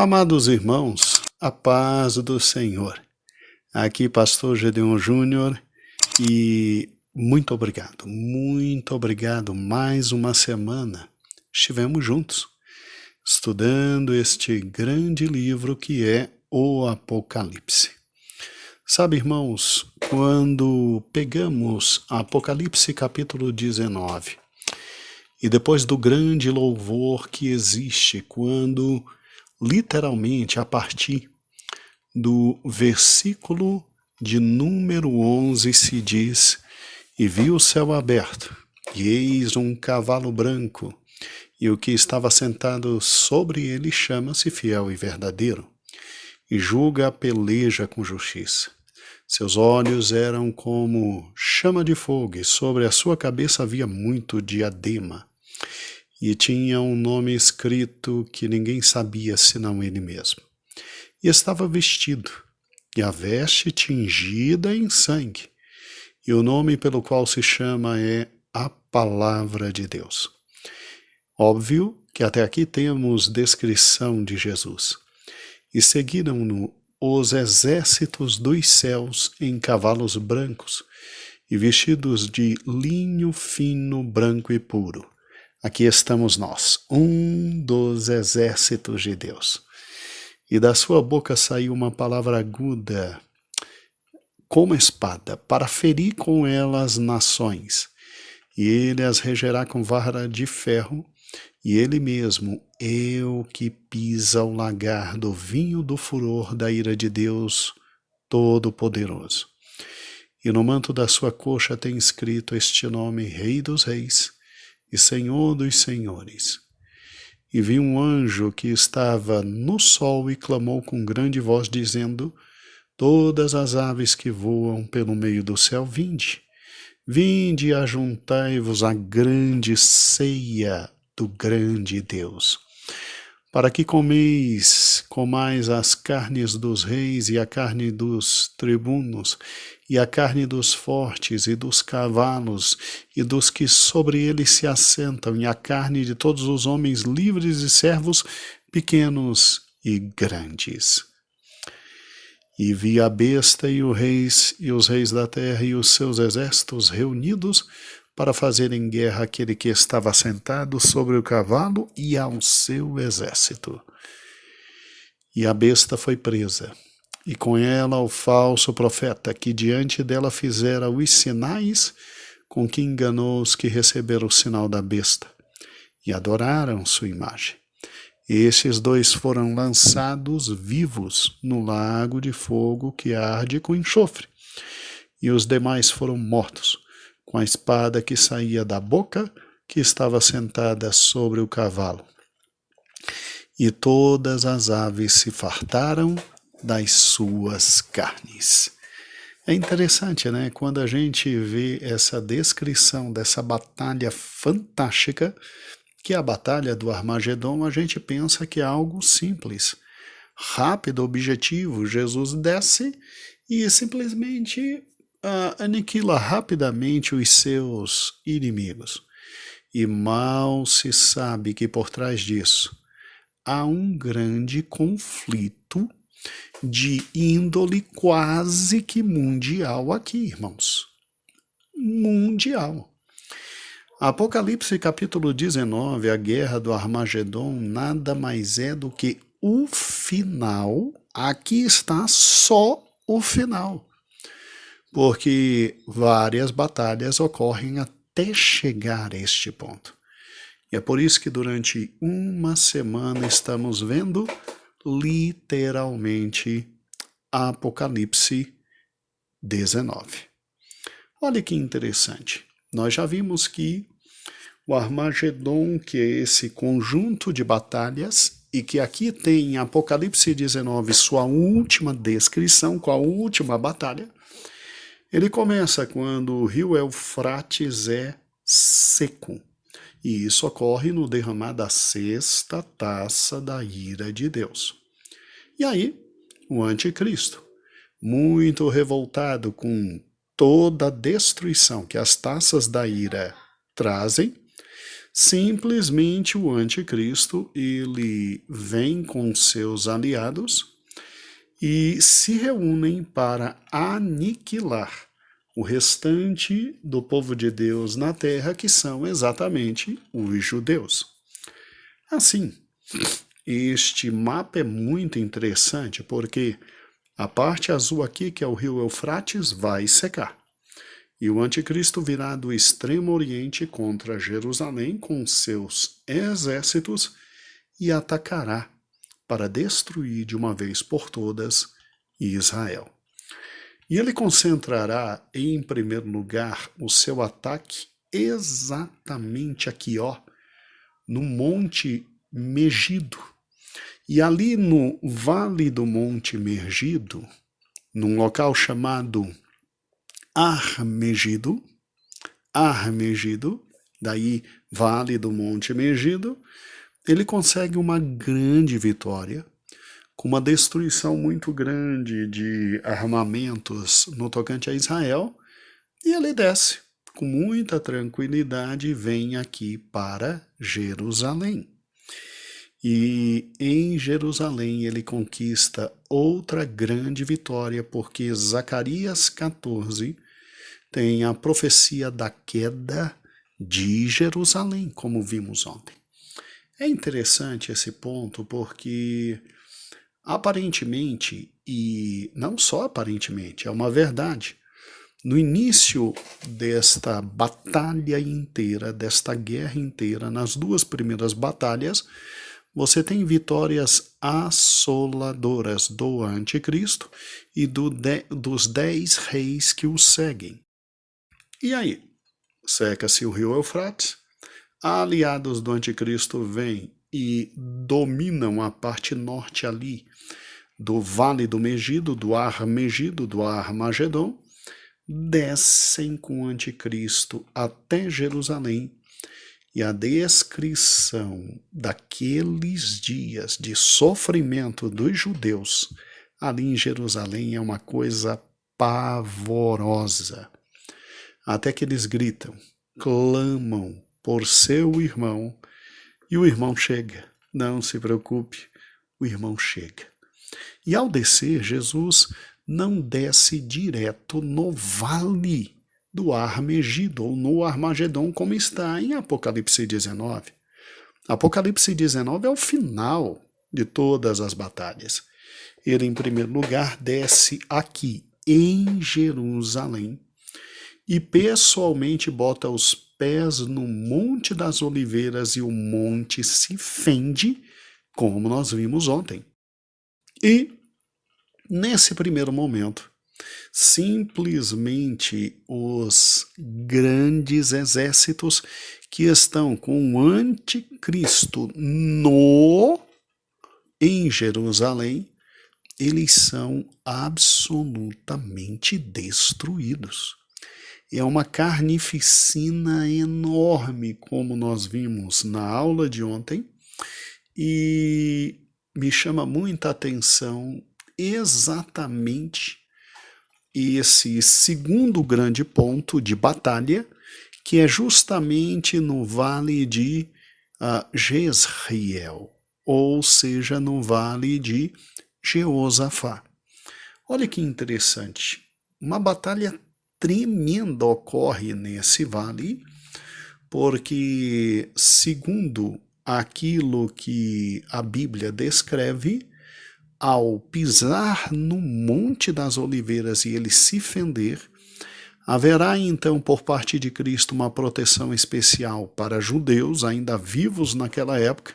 Amados irmãos, a paz do Senhor. Aqui, Pastor Gedeon Júnior, e muito obrigado. Mais uma semana estivemos juntos, estudando este grande livro que é o Apocalipse. Sabe, irmãos, quando pegamos Apocalipse capítulo 19, e depois do grande louvor que existe quando literalmente a partir do versículo de número 11 se diz: E vi o céu aberto, e eis um cavalo branco, e o que estava sentado sobre ele chama-se Fiel e Verdadeiro, e julga a peleja com justiça. Seus olhos eram como chama de fogo, e sobre a sua cabeça havia muito diadema, e tinha um nome escrito que ninguém sabia senão ele mesmo. E estava vestido, e a veste tingida em sangue, e o nome pelo qual se chama é a Palavra de Deus. Óbvio que até aqui temos descrição de Jesus. E seguiram-no os exércitos dos céus em cavalos brancos, e vestidos de linho fino, branco e puro. Aqui estamos nós, um dos exércitos de Deus. E da sua boca saiu uma palavra aguda, como espada, para ferir com ela as nações. E ele as regerá com vara de ferro, e ele mesmo é o que pisa o lagar do vinho do furor da ira de Deus Todo-Poderoso. E no manto da sua coxa tem escrito este nome: Rei dos Reis e Senhor dos Senhores. E vi um anjo que estava no sol e clamou com grande voz, dizendo: Todas as aves que voam pelo meio do céu, vinde e ajuntai-vos à grande ceia do grande Deus, para que comais as carnes dos reis, e a carne dos tribunos, e a carne dos fortes, e dos cavalos, e dos que sobre eles se assentam, e a carne de todos os homens livres e servos, pequenos e grandes. E vi a besta e os reis da terra e os seus exércitos reunidos para fazerem guerra àquele que estava sentado sobre o cavalo e ao seu exército. E a besta foi presa, e com ela o falso profeta, que diante dela fizera os sinais com que enganou os que receberam o sinal da besta, e adoraram sua imagem. Estes dois foram lançados vivos no lago de fogo que arde com enxofre, e os demais foram mortos com a espada que saía da boca que estava sentada sobre o cavalo. E todas as aves se fartaram das suas carnes. É interessante, né? Quando a gente vê essa descrição dessa batalha fantástica, que é a batalha do Armagedon, a gente pensa que é algo simples, rápido, objetivo. Jesus desce e simplesmente aniquila rapidamente os seus inimigos. E mal se sabe que por trás disso há um grande conflito de índole quase que mundial aqui, irmãos. Mundial. Apocalipse capítulo 19, a guerra do Armagedon, nada mais é do que o final. Aqui está só o final. Porque várias batalhas ocorrem até chegar a este ponto. E é por isso que durante uma semana estamos vendo literalmente Apocalipse 19. Olha que interessante. Nós já vimos que o Armagedon, que é esse conjunto de batalhas, e que aqui tem em Apocalipse 19 sua última descrição, com a última batalha, ele começa quando o rio Eufrates é seco. E isso ocorre no derramar da sexta taça da ira de Deus. E aí, o anticristo, muito revoltado com toda a destruição que as taças da ira trazem, Simplesmente o anticristo, ele vem com seus aliados e se reúnem para aniquilar o restante do povo de Deus na terra, que são exatamente os judeus. Assim, este mapa é muito interessante porque a parte azul aqui, que é o rio Eufrates, vai secar. E o anticristo virá do extremo oriente contra Jerusalém com seus exércitos e atacará para destruir de uma vez por todas Israel. E ele concentrará, em primeiro lugar, o seu ataque exatamente aqui, no Monte Megido. E ali no Vale do Monte Megido, num local chamado Armegido, daí Vale do Monte Megido, ele consegue uma grande vitória, com uma destruição muito grande de armamentos no tocante a Israel, e ele desce com muita tranquilidade e vem aqui para Jerusalém. E em Jerusalém ele conquista outra grande vitória, porque Zacarias 14 tem a profecia da queda de Jerusalém, como vimos ontem. É interessante esse ponto porque aparentemente, e não só aparentemente, é uma verdade, no início desta batalha inteira, desta guerra inteira, nas duas primeiras batalhas, você tem vitórias assoladoras do anticristo e dos 10 reis que o seguem. E aí? Seca-se o rio Eufrates, aliados do anticristo vêm e dominam a parte norte ali do Vale do Megido, do Armagedon, descem com o anticristo até Jerusalém, e a descrição daqueles dias de sofrimento dos judeus ali em Jerusalém é uma coisa pavorosa. Até que eles gritam, clamam por seu irmão, e o irmão chega. Não se preocupe, o irmão chega. E ao descer, Jesus não desce direto no vale do Armegido, ou no Armagedon, como está em Apocalipse 19. Apocalipse 19 é o final de todas as batalhas. Ele, em primeiro lugar, desce aqui, em Jerusalém, e pessoalmente bota os pés no Monte das Oliveiras e o monte se fende, como nós vimos ontem. E, nesse primeiro momento, simplesmente os grandes exércitos que estão com o anticristo em Jerusalém, eles são absolutamente destruídos. É uma carnificina enorme, como nós vimos na aula de ontem, e me chama muita atenção exatamente esse segundo grande ponto de batalha, que é justamente no vale de Jezreel, ou seja, no vale de Jeosafá. Olha que interessante, uma batalha tremenda ocorre nesse vale, porque, segundo aquilo que a Bíblia descreve, ao pisar no Monte das Oliveiras e ele se fender, haverá então por parte de Cristo uma proteção especial para judeus ainda vivos naquela época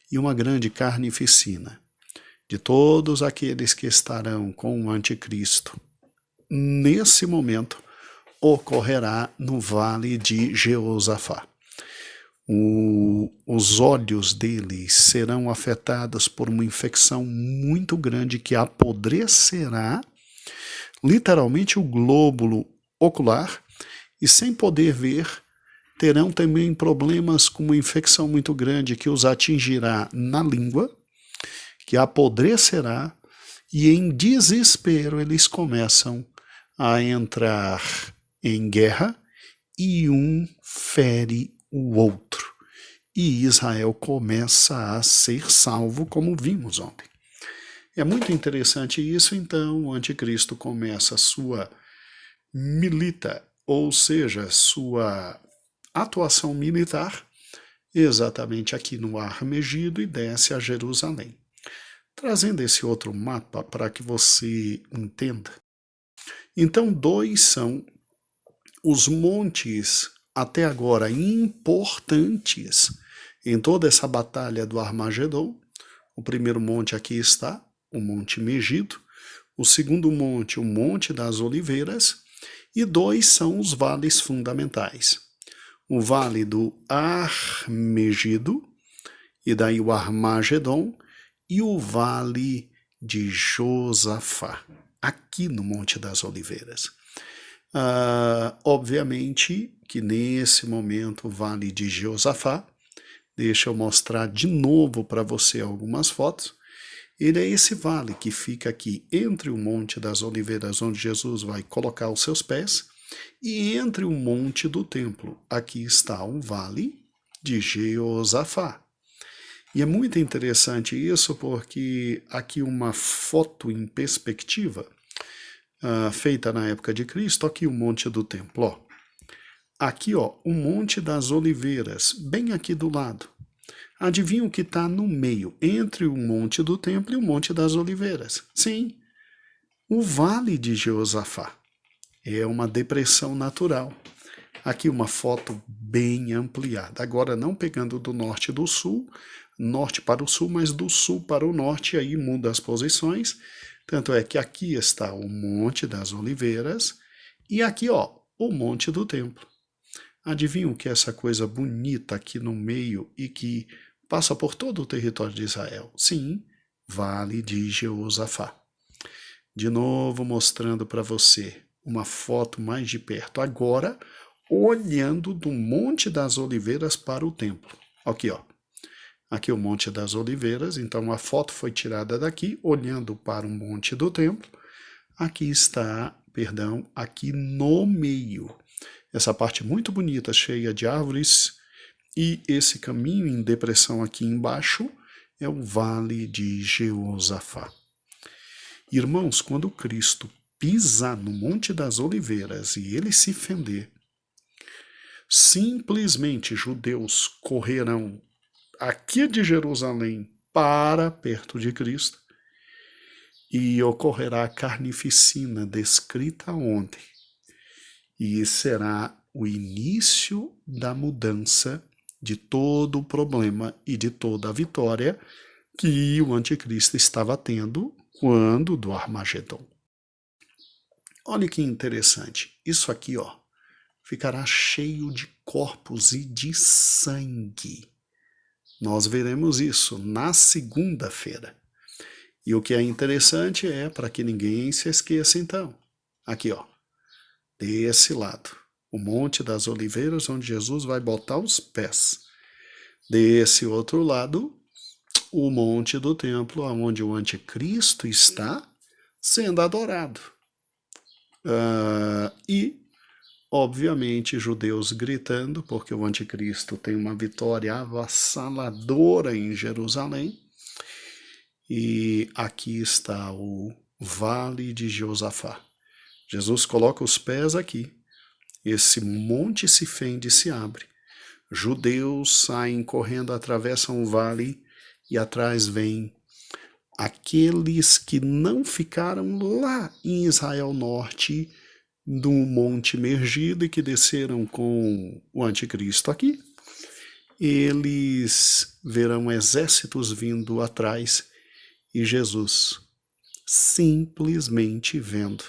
e uma grande carnificina de todos aqueles que estarão com o anticristo. Nesse momento, ocorrerá no vale de Jeosafá. Os olhos deles serão afetados por uma infecção muito grande que apodrecerá literalmente o glóbulo ocular, e sem poder ver, terão também problemas com uma infecção muito grande que os atingirá na língua, que apodrecerá, e em desespero eles começam a entrar em guerra e um fere o outro. e Israel começa a ser salvo, como vimos ontem. É muito interessante isso, então o anticristo começa a sua milita, ou seja, sua atuação militar, exatamente aqui no Ar Megido e desce a Jerusalém. Trazendo esse outro mapa para que você entenda. Então, dois são os montes, até agora, importantes em toda essa batalha do Armagedon. O primeiro monte aqui está, o Monte Megido. O segundo monte, o Monte das Oliveiras. E dois são os vales fundamentais. O Vale do Ar-Megido, e daí o Armagedon, e o Vale de Josafá, aqui no Monte das Oliveiras. Obviamente que nesse momento o Vale de Josafá, deixa eu mostrar de novo para você algumas fotos, ele é esse vale que fica aqui entre o Monte das Oliveiras, onde Jesus vai colocar os seus pés, e entre o Monte do Templo. Aqui está o Vale de Josafá. E é muito interessante isso porque aqui uma foto em perspectiva, feita na época de Cristo, aqui o Monte do Templo. Ó. Aqui, ó, o Monte das Oliveiras, bem aqui do lado. Adivinha o que está no meio, entre o Monte do Templo e o Monte das Oliveiras? Sim, o Vale de Josafá. É uma depressão natural. Aqui uma foto bem ampliada. Agora não pegando do norte e do sul, norte para o sul, mas do sul para o norte, aí muda as posições. Tanto é que aqui está o Monte das Oliveiras e aqui, ó, o Monte do Templo. Adivinham o que é essa coisa bonita aqui no meio e que passa por todo o território de Israel? Sim, Vale de Josafá. De novo mostrando para você uma foto mais de perto. Agora, olhando do Monte das Oliveiras para o templo. Aqui, ó. Aqui o Monte das Oliveiras, então a foto foi tirada daqui, olhando para o Monte do Templo. Aqui está, perdão, aqui no meio. Essa parte muito bonita, cheia de árvores, e esse caminho em depressão aqui embaixo é o Vale de Josafá. Irmãos, quando Cristo pisar no Monte das Oliveiras e ele se fender, simplesmente judeus correrão aqui de Jerusalém para perto de Cristo e ocorrerá a carnificina descrita ontem. E será o início da mudança de todo o problema e de toda a vitória que o anticristo estava tendo quando do Armagedon. Olha que interessante, isso aqui, ó, ficará cheio de corpos e de sangue. Nós veremos isso na segunda-feira. E o que é interessante é, para que ninguém se esqueça então, aqui ó, desse lado, o Monte das Oliveiras, onde Jesus vai botar os pés. Desse outro lado, o Monte do Templo, onde o anticristo está sendo adorado. E, obviamente, judeus gritando, porque o anticristo tem uma vitória avassaladora em Jerusalém. E aqui está o Vale de Josafá. Jesus coloca os pés aqui. Esse monte se fende e se abre. Judeus saem correndo, atravessam o vale e atrás vem aqueles que não ficaram lá em Israel Norte, do Monte Megido, e que desceram com o anticristo aqui. Eles verão exércitos vindo atrás e Jesus simplesmente vendo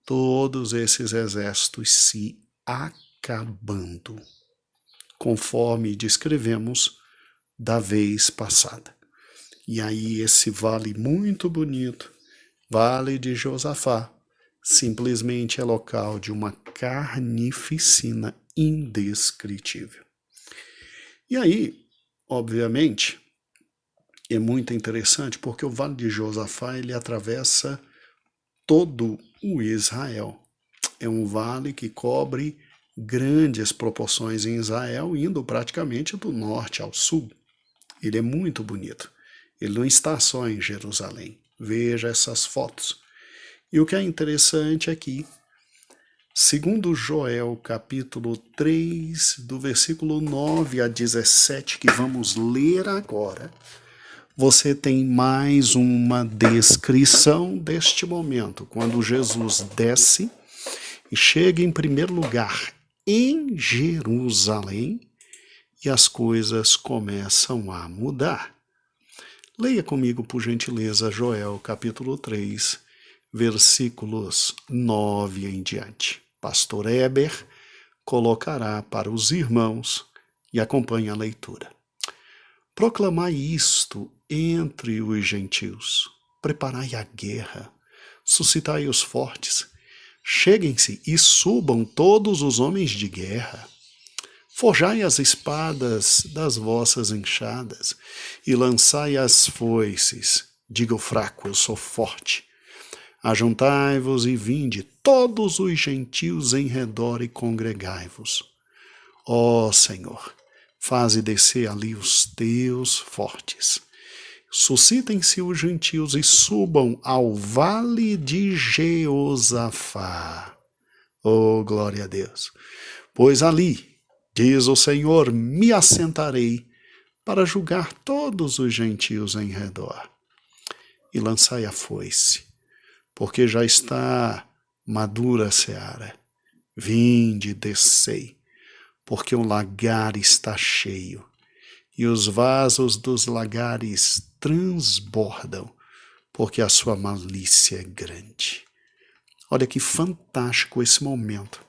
todos esses exércitos se acabando, conforme descrevemos da vez passada. E aí esse vale muito bonito, Vale de Josafá, simplesmente é local de uma carnificina indescritível. E aí, obviamente, é muito interessante porque o Vale de Josafá ele atravessa todo o Israel. É um vale que cobre grandes proporções em Israel, indo praticamente do norte ao sul. Ele é muito bonito. Ele não está só em Jerusalém. Veja essas fotos. E o que é interessante aqui, segundo Joel, capítulo 3, do versículo 9 a 17, que vamos ler agora, você tem mais uma descrição deste momento, quando Jesus desce e chega em primeiro lugar em Jerusalém e as coisas começam a mudar. Leia comigo, por gentileza, Joel, capítulo 3, versículos 9 em diante. Pastor Eber colocará para os irmãos e acompanhe a leitura. Proclamai isto entre os gentios, preparai a guerra, suscitai os fortes, cheguem-se e subam todos os homens de guerra. Forjai as espadas das vossas enxadas e lançai as foices. Diga o fraco, eu sou forte. Ajuntai-vos e vinde, todos os gentios em redor, e congregai-vos. Ó Senhor, faze descer ali os teus fortes. Suscitem-se os gentios e subam ao vale de Jeosafá. Oh, glória a Deus! Pois ali, diz o Senhor, me assentarei para julgar todos os gentios em redor. E lançai a foice, porque já está madura a seara. Vinde, descei, porque o lagar está cheio, e os vasos dos lagares transbordam, porque a sua malícia é grande. Olha que fantástico esse momento,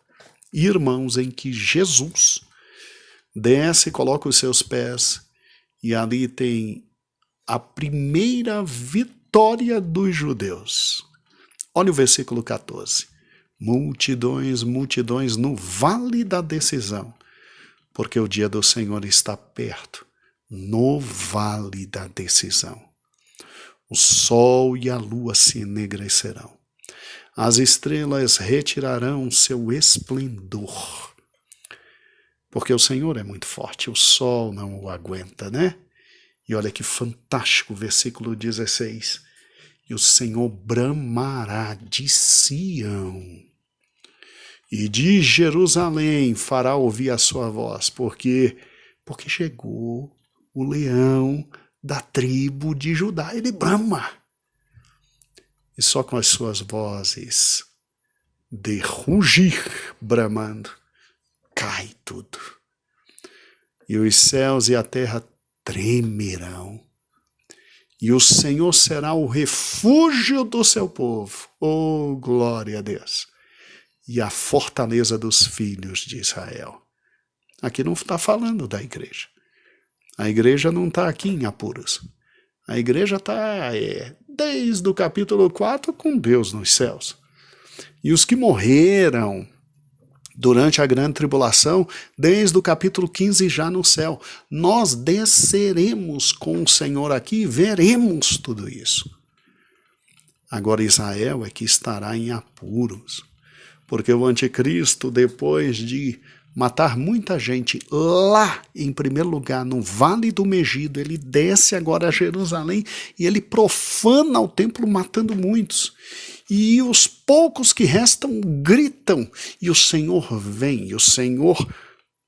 irmãos, em que Jesus desce e coloca os seus pés, e ali tem a primeira vitória dos judeus. Olha o versículo 14. Multidões, multidões no vale da decisão, porque o dia do Senhor está perto, no vale da decisão. O sol e a lua se enegrecerão. As estrelas retirarão seu esplendor. Porque o Senhor é muito forte, o sol não o aguenta, né? E olha que fantástico, versículo 16. E o Senhor bramará de Sião, e de Jerusalém fará ouvir a sua voz, porque chegou o leão da tribo de Judá, ele brama. E só com as suas vozes de rugir, bramando, cai tudo. E os céus e a terra tremerão. E o Senhor será o refúgio do seu povo. Oh, glória a Deus! E a fortaleza dos filhos de Israel. Aqui não está falando da igreja. A igreja não está aqui em apuros. A igreja está desde o capítulo 4 com Deus nos céus. E os que morreram durante a grande tribulação, desde o capítulo 15 já no céu. Nós desceremos com o Senhor aqui e veremos tudo isso. Agora Israel é que estará em apuros, porque o anticristo, depois de matar muita gente lá, em primeiro lugar, no Vale do Megido, ele desce agora a Jerusalém e ele profana o templo, matando muitos. E os poucos que restam gritam, e o Senhor vem, e o Senhor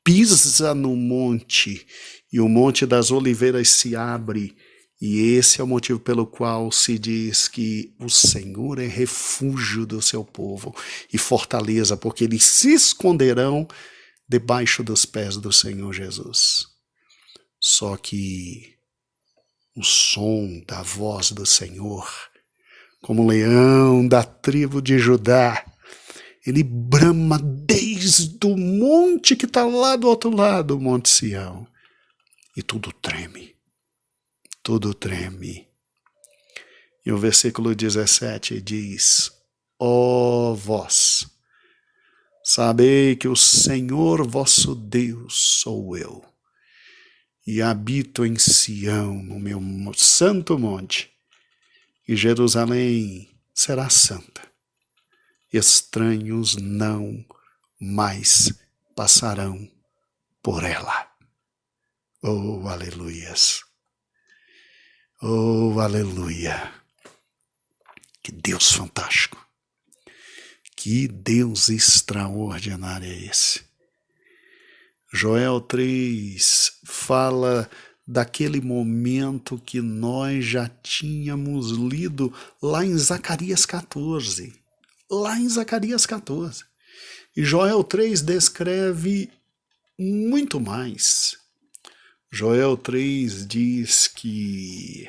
pisa no monte, e o Monte das Oliveiras se abre, e esse é o motivo pelo qual se diz que o Senhor é refúgio do seu povo e fortaleza, porque eles se esconderão debaixo dos pés do Senhor Jesus. Só que o som da voz do Senhor, como leão da tribo de Judá, ele brama desde o monte que está lá do outro lado, o Monte Sião, e tudo treme. Tudo treme. E o versículo 17 diz: ó vós, sabei que o Senhor vosso Deus sou eu, e habito em Sião, no meu santo monte, e Jerusalém será santa. Estranhos não mais passarão por ela. Oh, aleluias! Oh, aleluia! Que Deus fantástico! Que Deus extraordinário é esse! Joel 3 fala daquele momento que nós já tínhamos lido lá em Zacarias 14. Lá em Zacarias 14. E Joel 3 descreve muito mais. Joel 3 diz que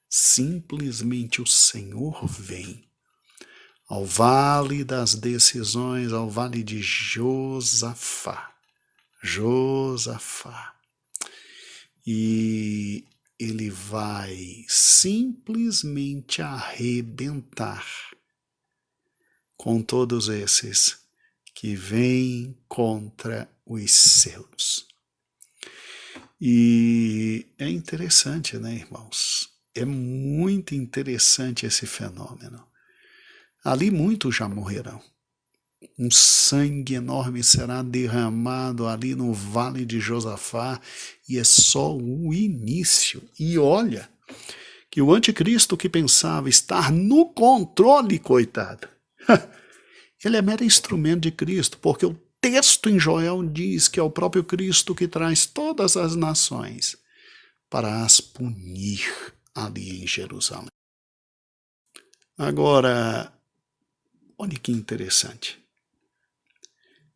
simplesmente o Senhor vem ao vale das decisões, ao vale de Josafá. E ele vai simplesmente arrebentar com todos esses que vêm contra os seus. E é interessante, né, irmãos? É muito interessante esse fenômeno. Ali muitos já morrerão. Um sangue enorme será derramado ali no vale de Josafá, e é só o início. E olha, que o anticristo que pensava estar no controle, coitado, ele é mero instrumento de Cristo, porque o texto em Joel diz que é o próprio Cristo que traz todas as nações para as punir ali em Jerusalém. Agora, olha que interessante.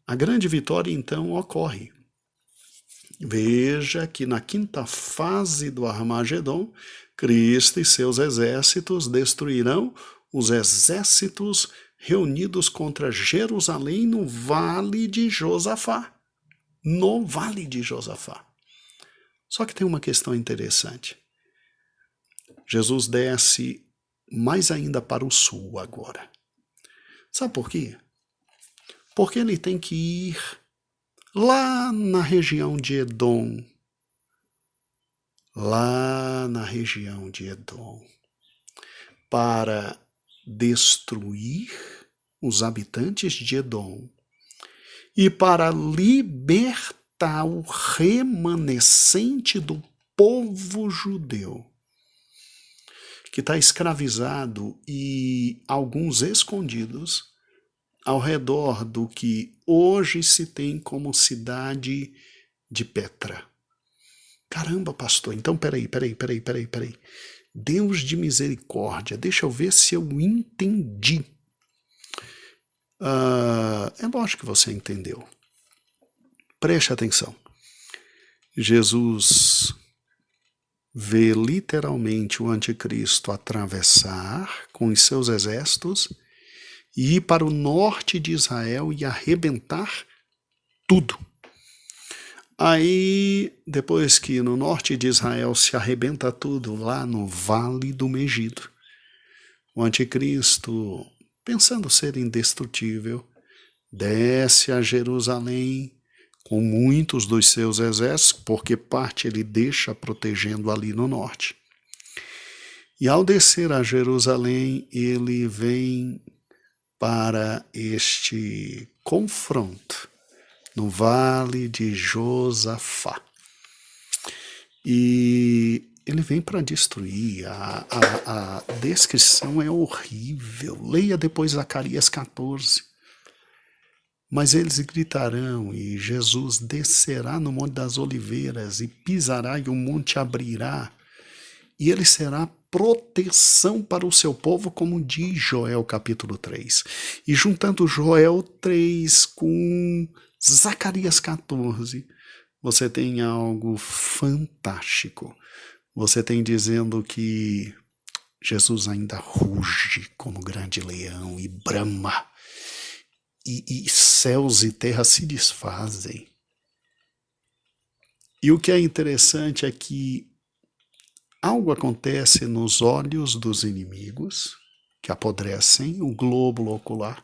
A grande vitória então ocorre. Veja que na quinta fase do Armagedon, Cristo e seus exércitos destruirão os exércitos reunidos contra Jerusalém no Vale de Josafá. No Vale de Josafá. Só que tem uma questão interessante. Jesus desce mais ainda para o sul agora. Sabe por quê? Porque ele tem que ir lá na região de Edom. Lá na região de Edom. Para destruir os habitantes de Edom e para libertar o remanescente do povo judeu, que está escravizado e alguns escondidos ao redor do que hoje se tem como cidade de Petra. Caramba, pastor, então peraí. Deus de misericórdia, deixa eu ver se eu entendi. É lógico que você entendeu. Preste atenção. Jesus vê literalmente o anticristo atravessar com os seus exércitos e ir para o norte de Israel e arrebentar tudo. Aí, depois que no norte de Israel se arrebenta tudo, lá no Vale do Megido, o anticristo, pensando ser indestrutível, desce a Jerusalém com muitos dos seus exércitos, porque parte ele deixa protegendo ali no norte. E ao descer a Jerusalém, ele vem para este confronto no Vale de Josafá. E ele vem para destruir. A descrição é horrível. Leia depois Zacarias 14. Mas eles gritarão, e Jesus descerá no Monte das Oliveiras, e pisará, e o monte abrirá, e ele será proteção para o seu povo, como diz Joel capítulo 3. E juntando Joel 3 com Zacarias 14, você tem algo fantástico. Você tem dizendo que Jesus ainda ruge como grande leão e brama, e céus e terra se desfazem. E o que é interessante é que algo acontece nos olhos dos inimigos, que apodrecem o glóbulo ocular.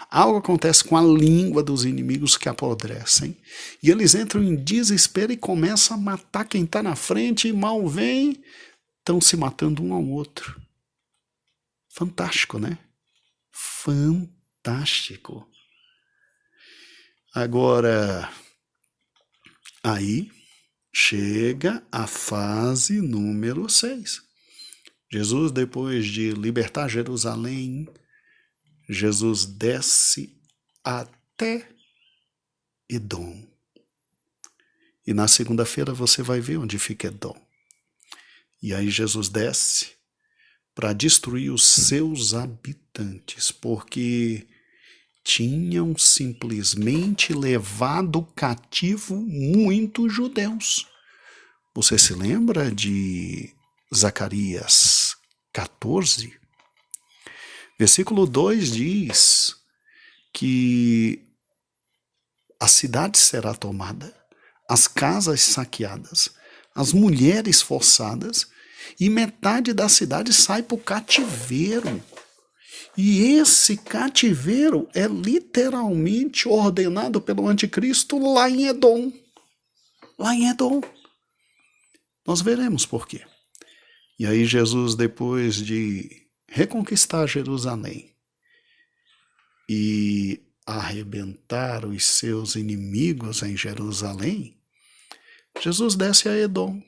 Algo acontece com a língua dos inimigos, que apodrecem. E eles entram em desespero e começam a matar quem está na frente, e mal vem, estão se matando um ao outro. Fantástico, né? Fantástico. Agora, aí chega a fase número 6. Jesus, depois de libertar Jerusalém, Jesus desce até Edom. E na segunda-feira você vai ver onde fica Edom. E aí Jesus desce para destruir os seus habitantes, porque tinham simplesmente levado cativo muitos judeus. Você se lembra de Zacarias 14? Versículo 2 diz que a cidade será tomada, as casas saqueadas, as mulheres forçadas, e metade da cidade sai para o cativeiro. E esse cativeiro é literalmente ordenado pelo anticristo lá em Edom. Lá em Edom. Nós veremos por quê. E aí Jesus, depois de reconquistar Jerusalém e arrebentar os seus inimigos em Jerusalém, Jesus desce a Edom,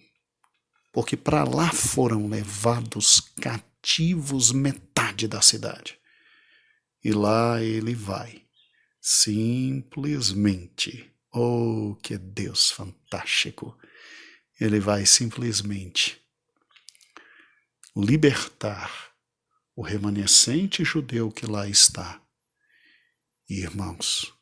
porque para lá foram levados cativos metade da cidade. E lá ele vai, simplesmente, oh, que Deus fantástico, ele vai simplesmente libertar o remanescente judeu que lá está. E, irmãos,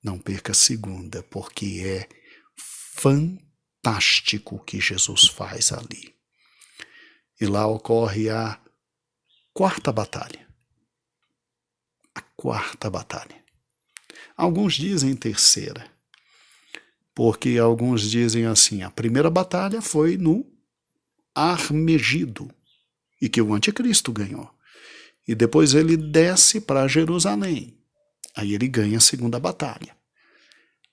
não perca a segunda, porque é fantástico o que Jesus faz ali. E lá ocorre a quarta batalha. A quarta batalha. Alguns dizem terceira, porque alguns dizem assim, a primeira batalha foi no Armegido, e que o anticristo ganhou. E depois ele desce para Jerusalém. Aí ele ganha a segunda batalha.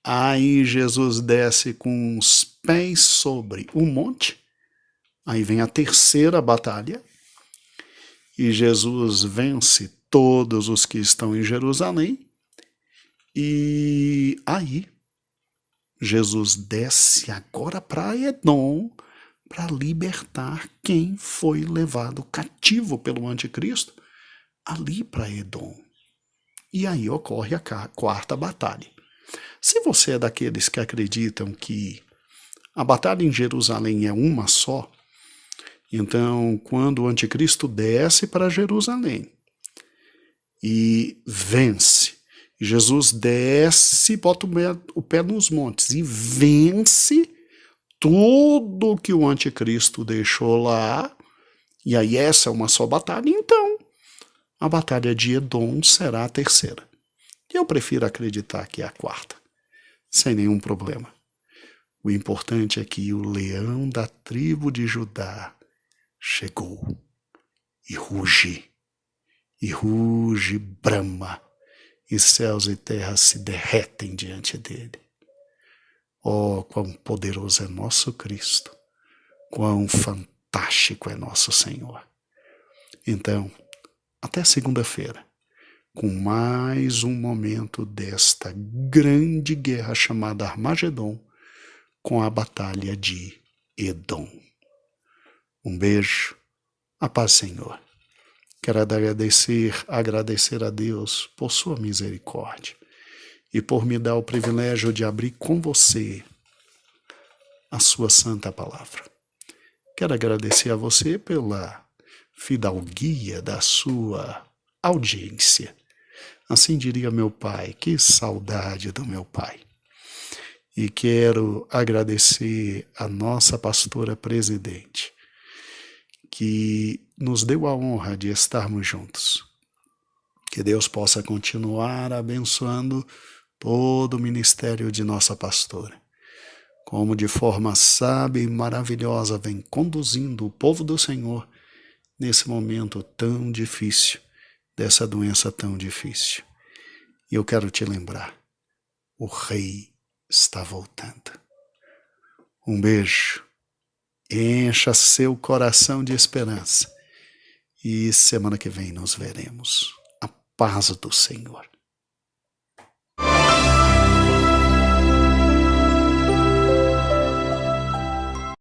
Aí Jesus desce com os pés sobre o monte. Aí vem a terceira batalha. E Jesus vence todos os que estão em Jerusalém. E aí Jesus desce agora para Edom para libertar quem foi levado cativo pelo anticristo ali para Edom. E aí ocorre a quarta batalha. Se você é daqueles que acreditam que a batalha em Jerusalém é uma só, então quando o anticristo desce para Jerusalém e vence, Jesus desce, bota o pé nos montes e vence tudo que o anticristo deixou lá, e aí essa é uma só batalha, então a batalha de Edom será a terceira. Eu prefiro acreditar que é a quarta, sem nenhum problema. O importante é que o leão da tribo de Judá chegou e ruge, brama, e céus e terras se derretem diante dele. Oh, quão poderoso é nosso Cristo, quão fantástico é nosso Senhor. Então, até segunda-feira, com mais um momento desta grande guerra chamada Armagedon, com a batalha de Edom. Um beijo, a paz, Senhor. Quero agradecer a Deus por sua misericórdia e por me dar o privilégio de abrir com você a sua santa palavra. Quero agradecer a você pela fidalguia da sua audiência. Assim diria meu pai, que saudade do meu pai. E quero agradecer a nossa pastora presidente, que nos deu a honra de estarmos juntos. Que Deus possa continuar abençoando todo o ministério de nossa pastora, como de forma sábia e maravilhosa vem conduzindo o povo do Senhor nesse momento tão difícil, dessa doença tão difícil. E eu quero te lembrar, o Rei está voltando. Um beijo, encha seu coração de esperança e semana que vem nos veremos. A paz do Senhor.